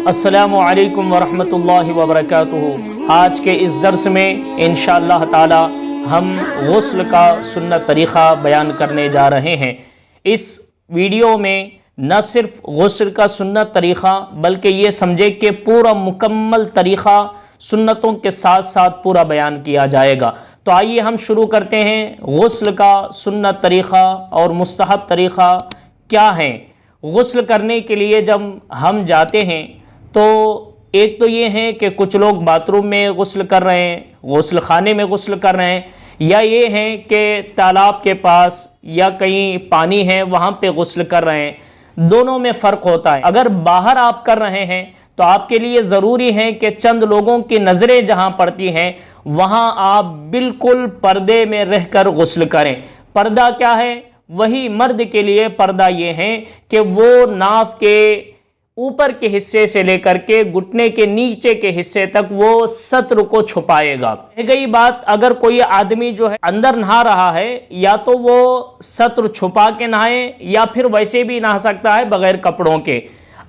السلام علیکم ورحمۃ اللہ وبرکاتہ۔ آج کے اس درس میں انشاءاللہ تعالی ہم غسل کا سنت طریقہ بیان کرنے جا رہے ہیں۔ اس ویڈیو میں نہ صرف غسل کا سنت طریقہ بلکہ یہ سمجھے کہ پورا مکمل طریقہ سنتوں کے ساتھ ساتھ پورا بیان کیا جائے گا۔ تو آئیے ہم شروع کرتے ہیں۔ غسل کا سنت طریقہ اور مستحب طریقہ کیا ہے؟ غسل کرنے کے لیے جب ہم جاتے ہیں تو ایک تو یہ ہے کہ کچھ لوگ باتھ روم میں غسل کر رہے ہیں، غسل خانے میں غسل کر رہے ہیں، یا یہ ہے کہ تالاب کے پاس یا کہیں پانی ہے وہاں پہ غسل کر رہے ہیں۔ دونوں میں فرق ہوتا ہے۔ اگر باہر آپ کر رہے ہیں تو آپ کے لیے ضروری ہے کہ چند لوگوں کی نظریں جہاں پڑتی ہیں وہاں آپ بالکل پردے میں رہ کر غسل کریں۔ پردہ کیا ہے؟ وہی مرد کے لیے پردہ یہ ہے کہ وہ ناف کے اوپر کے حصے سے لے کر کے گھٹنے کے نیچے کے حصے تک وہ ستر کو چھپائے گا۔ رہ گئی بات اگر کوئی آدمی جو ہے اندر نہا رہا ہے یا تو وہ ستر چھپا کے نہائے یا پھر ویسے بھی نہا سکتا ہے بغیر کپڑوں کے۔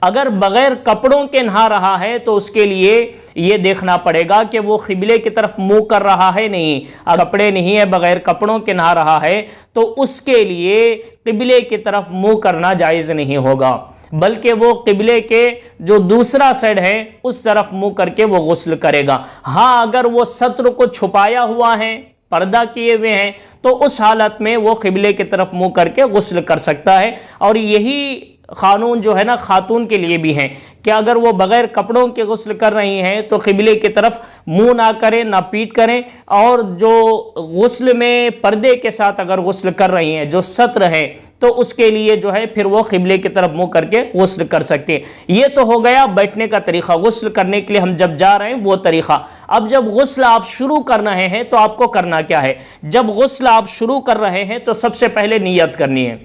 اگر بغیر کپڑوں کے نہا رہا ہے تو اس کے لیے یہ دیکھنا پڑے گا کہ وہ قبلے کی طرف منہ کر رہا ہے نہیں۔ اگر کپڑے نہیں ہے بغیر کپڑوں کے نہا رہا ہے تو اس کے لیے قبلے کی طرف منہ کرنا جائز نہیں ہوگا، بلکہ وہ قبلے کے جو دوسرا سائڈ ہے اس طرف منہ کر کے وہ غسل کرے گا۔ ہاں اگر وہ ستر کو چھپایا ہوا ہے، پردہ کیے ہوئے ہیں، تو اس حالت میں وہ قبلے کی طرف منہ کر کے غسل کر سکتا ہے۔ اور یہی قانون جو ہے نا خاتون کے لیے بھی ہے کہ اگر وہ بغیر کپڑوں کے غسل کر رہی ہیں تو قبلے کی طرف منہ نہ کریں، نہ پیٹ کریں، اور جو غسل میں پردے کے ساتھ اگر غسل کر رہی ہیں جو ستر ہے تو اس کے لیے جو ہے پھر وہ قبلے کی طرف منہ کر کے غسل کر سکتے ہیں۔ یہ تو ہو گیا بیٹھنے کا طریقہ، غسل کرنے کے لیے ہم جب جا رہے ہیں وہ طریقہ۔ اب جب غسل آپ شروع کر رہے ہیں تو آپ کو کرنا کیا ہے؟ جب غسل آپ شروع کر رہے ہیں تو سب سے پہلے نیت کرنی ہے۔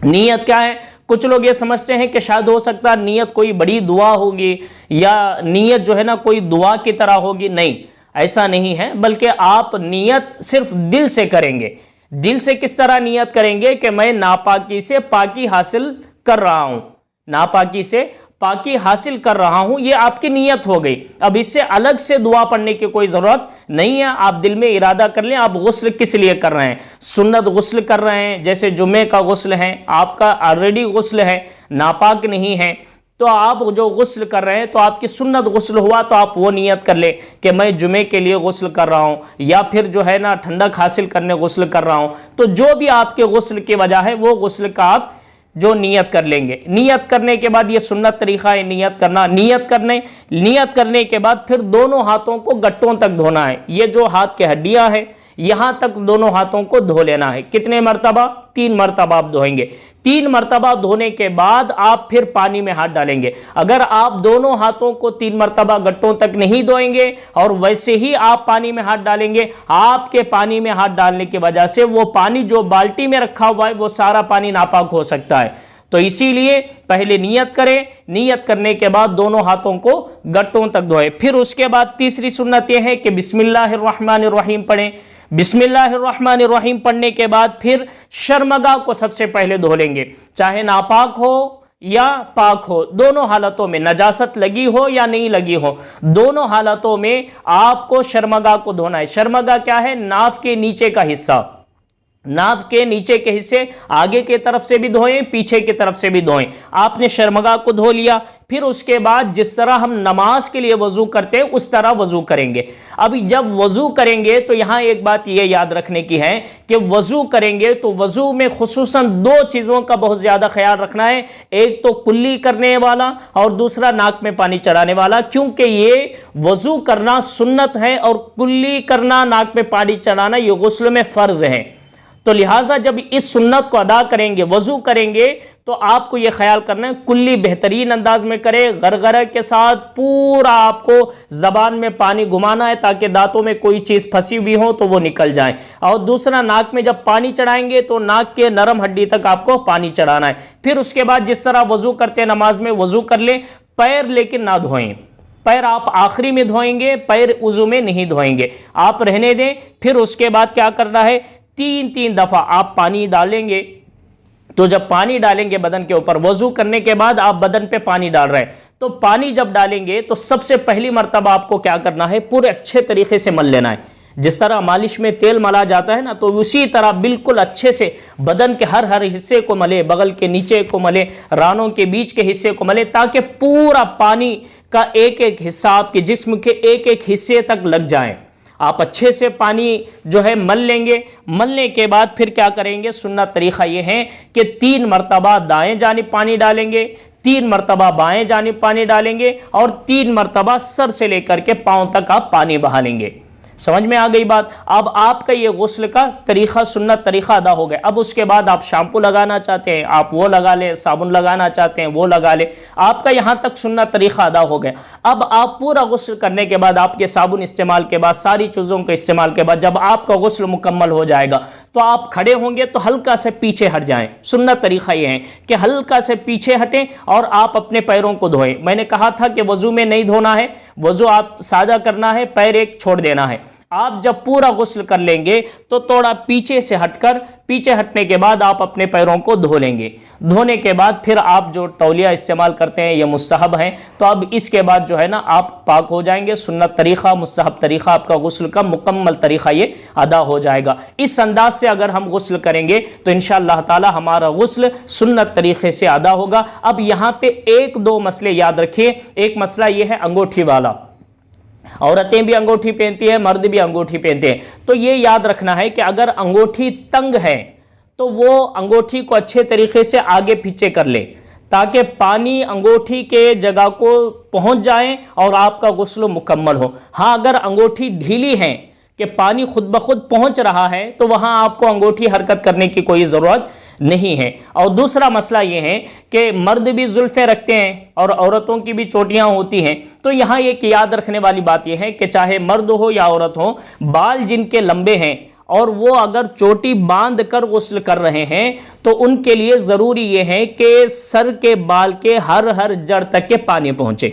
نیت کیا ہے؟ کچھ لوگ یہ سمجھتے ہیں کہ شاید ہو سکتا ہے نیت کوئی بڑی دعا ہوگی یا نیت جو ہے نا کوئی دعا کی طرح ہوگی۔ نہیں، ایسا نہیں ہے، بلکہ آپ نیت صرف دل سے کریں گے۔ دل سے کس طرح نیت کریں گے کہ میں ناپاکی سے پاکی حاصل کر رہا ہوں، ناپاکی سے پاکی حاصل کر رہا ہوں، یہ آپ کی نیت ہو گئی۔ اب اس سے الگ سے دعا پڑھنے کی کوئی ضرورت نہیں ہے۔ آپ دل میں ارادہ کر لیں آپ غسل کس لیے کر رہے ہیں۔ سنت غسل کر رہے ہیں، جیسے جمعے کا غسل ہے، آپ کا آلریڈی غسل ہے، ناپاک نہیں ہے، تو آپ جو غسل کر رہے ہیں تو آپ کی سنت غسل ہوا تو آپ وہ نیت کر لیں کہ میں جمعے کے لیے غسل کر رہا ہوں، یا پھر جو ہے نا ٹھنڈک حاصل کرنے غسل کر رہا ہوں۔ تو جو بھی آپ کے غسل کی وجہ ہے وہ غسل کا آپ جو نیت کر لیں گے۔ نیت کرنے کے بعد یہ سنت طریقہ ہے نیت کرنا۔ نیت کرنے کے بعد پھر دونوں ہاتھوں کو گٹوں تک دھونا ہے۔ یہ جو ہاتھ کے ہڈیاں ہیں یہاں تک دونوں ہاتھوں کو دھو لینا ہے۔ کتنے مرتبہ؟ 3 مرتبہ آپ دھوئیں گے۔ 3 مرتبہ دھونے کے بعد آپ پھر پانی میں ہاتھ ڈالیں گے۔ اگر آپ دونوں ہاتھوں کو 3 مرتبہ گٹوں تک نہیں دھوئیں گے اور ویسے ہی آپ پانی میں ہاتھ ڈالیں گے، آپ کے پانی میں ہاتھ ڈالنے کی وجہ سے وہ پانی جو بالٹی میں رکھا ہوا ہے وہ سارا پانی ناپاک ہو سکتا ہے۔ تو اسی لیے پہلے نیت کریں، نیت کرنے کے بعد دونوں ہاتھوں کو گٹوں تک دھوئیں۔ پھر اس کے بعد تیسری سنت یہ ہے کہ بسم اللہ الرحمن الرحیم پڑھیں۔ بسم اللہ الرحمن الرحیم پڑھنے کے بعد پھر شرمگاہ کو سب سے پہلے دھو لیں گے، چاہے ناپاک ہو یا پاک ہو، دونوں حالتوں میں، نجاست لگی ہو یا نہیں لگی ہو، دونوں حالتوں میں آپ کو شرمگاہ کو دھونا ہے۔ شرمگاہ کیا ہے؟ ناف کے نیچے کا حصہ۔ ناف کے نیچے کے حصے آگے کی طرف سے بھی دھوئیں، پیچھے کی طرف سے بھی دھوئیں۔ آپ نے شرمگاہ کو دھو لیا، پھر اس کے بعد جس طرح ہم نماز کے لیے وضو کرتے ہیں اس طرح وضو کریں گے۔ اب جب وضو کریں گے تو یہاں ایک بات یہ یاد رکھنے کی ہے کہ وضو کریں گے تو وضو میں خصوصاً 2 چیزوں کا بہت زیادہ خیال رکھنا ہے، ایک تو کلی کرنے والا اور دوسرا ناک میں پانی چڑھانے والا، کیونکہ یہ وضو کرنا سنت ہے اور کلی کرنا، ناک میں پانی چڑھانا، یہ غسل میں فرض ہے۔ تو لہٰذا جب اس سنت کو ادا کریں گے، وضو کریں گے، تو آپ کو یہ خیال کرنا ہے کلی بہترین انداز میں کرے، غرغرہ کے ساتھ پورا آپ کو زبان میں پانی گھمانا ہے تاکہ دانتوں میں کوئی چیز پھنسی ہوئی ہو تو وہ نکل جائے۔ اور دوسرا ناک میں جب پانی چڑھائیں گے تو ناک کے نرم ہڈی تک آپ کو پانی چڑھانا ہے۔ پھر اس کے بعد جس طرح وضو کرتے ہیں نماز میں وضو کر لیں، پیر لیکن نہ دھوئیں، پیر آپ آخری میں دھوئیں گے، پیر وضو میں نہیں دھوئیں گے، آپ رہنے دیں۔ پھر اس کے بعد کیا کرنا ہے؟ 3 دفعہ آپ پانی ڈالیں گے، تو جب پانی ڈالیں گے بدن کے اوپر، وضو کرنے کے بعد آپ بدن پہ پانی ڈال رہے ہیں، تو پانی جب ڈالیں گے تو سب سے پہلی مرتبہ آپ کو کیا کرنا ہے، پورے اچھے طریقے سے مل لینا ہے۔ جس طرح مالش میں تیل ملا جاتا ہے نا، تو اسی طرح بالکل اچھے سے بدن کے ہر حصے کو ملے، بغل کے نیچے کو ملے، رانوں کے بیچ کے حصے کو ملے، تاکہ پورا پانی کا ایک ایک حصہ آپ کے جسم کے ایک ایک حصے تک لگ جائیں۔ آپ اچھے سے پانی جو ہے مل لیں گے۔ ملنے کے بعد پھر کیا کریں گے، سنت طریقہ یہ ہے کہ 3 مرتبہ دائیں جانب پانی ڈالیں گے، 3 مرتبہ بائیں جانب پانی ڈالیں گے، اور 3 مرتبہ سر سے لے کر کے پاؤں تک آپ پانی بہا لیں گے۔ سمجھ میں آ گئی بات؟ اب آپ کا یہ غسل کا طریقہ، سنت طریقہ ادا ہو گیا۔ اب اس کے بعد آپ شیمپو لگانا چاہتے ہیں آپ وہ لگا لیں، صابن لگانا چاہتے ہیں وہ لگا لیں، آپ کا یہاں تک سنت طریقہ ادا ہو گیا۔ اب آپ پورا غسل کرنے کے بعد، آپ کے صابن استعمال کے بعد، ساری چیزوں کے استعمال کے بعد، جب آپ کا غسل مکمل ہو جائے گا تو آپ کھڑے ہوں گے تو ہلکا سے پیچھے ہٹ جائیں۔ سنت طریقہ یہ ہے کہ ہلکا سے پیچھے ہٹیں اور آپ اپنے پیروں کو دھوئیں۔ میں نے کہا تھا کہ وضو میں نہیں دھونا ہے، وضو آپ سادہ کرنا ہے، پیر ایک چھوڑ دینا ہے۔ آپ جب پورا غسل کر لیں گے تو تھوڑا پیچھے سے ہٹ کر، پیچھے ہٹنے کے بعد آپ اپنے پیروں کو دھو لیں گے۔ دھونے کے بعد پھر آپ جو تولیہ استعمال کرتے ہیں یہ مستحب ہے، تو اب اس کے بعد جو ہے نا آپ پاک ہو جائیں گے۔ سنت طریقہ، مستحب طریقہ، آپ کا غسل کا مکمل طریقہ یہ ادا ہو جائے گا۔ اس انداز سے اگر ہم غسل کریں گے تو انشاءاللہ تعالی ہمارا غسل سنت طریقے سے ادا ہوگا۔ اب یہاں پہ 1-2 مسئلے یاد رکھیے۔ ایک مسئلہ یہ ہے انگوٹھی والا، عورتیں بھی انگوٹھی پہنتی ہیں، مرد بھی انگوٹھی پہنتے ہیں، تو یہ یاد رکھنا ہے کہ اگر انگوٹھی تنگ ہے تو وہ انگوٹھی کو اچھے طریقے سے آگے پیچھے کر لے، تاکہ پانی انگوٹھی کے جگہ کو پہنچ جائیں اور آپ کا غسل مکمل ہو۔ ہاں اگر انگوٹھی ڈھیلی ہے کہ پانی خود بخود پہنچ رہا ہے تو وہاں آپ کو انگوٹھی حرکت کرنے کی کوئی ضرورت نہیں ہے۔ اور دوسرا مسئلہ یہ ہے کہ مرد بھی زلفیں رکھتے ہیں اور عورتوں کی بھی چوٹیاں ہوتی ہیں، تو یہاں ایک یاد رکھنے والی بات یہ ہے کہ چاہے مرد ہو یا عورت ہو، بال جن کے لمبے ہیں اور وہ اگر چوٹی باندھ کر غسل کر رہے ہیں تو ان کے لیے ضروری یہ ہے کہ سر کے بال کے ہر جڑ تک کے پانی پہنچے،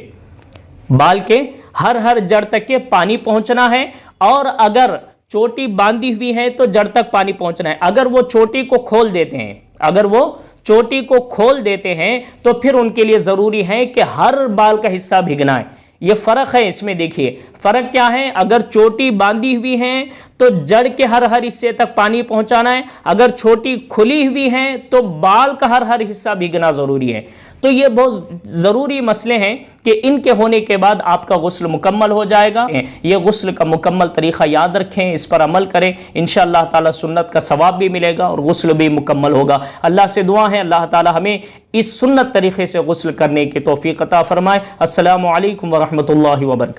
بال کے ہر جڑ تک کے پانی پہنچنا ہے۔ اور اگر چوٹی باندھی ہوئی ہے تو جڑ تک پانی پہنچنا ہے۔ اگر وہ چوٹی کو کھول دیتے ہیں، اگر وہ چوٹی کو کھول دیتے ہیں تو پھر ان کے لیے ضروری ہے کہ ہر بال کا حصہ بھگنا ہے۔ یہ فرق ہے اس میں، دیکھیے فرق کیا ہے۔ اگر چوٹی باندھی ہوئی ہے تو جڑ کے ہر حصے تک پانی پہنچانا ہے، اگر چوٹی کھلی ہوئی ہے تو بال کا ہر حصہ بھیگنا ضروری ہے۔ تو یہ بہت ضروری مسئلے ہیں کہ ان کے ہونے کے بعد آپ کا غسل مکمل ہو جائے گا۔ یہ غسل کا مکمل طریقہ یاد رکھیں، اس پر عمل کریں، انشاءاللہ تعالی سنت کا ثواب بھی ملے گا اور غسل بھی مکمل ہوگا۔ اللہ سے دعا ہے اللہ تعالی ہمیں اس سنت طریقے سے غسل کرنے کی توفیق عطا فرمائے۔ السلام علیکم ورحمۃ اللہ وبرکاتہ۔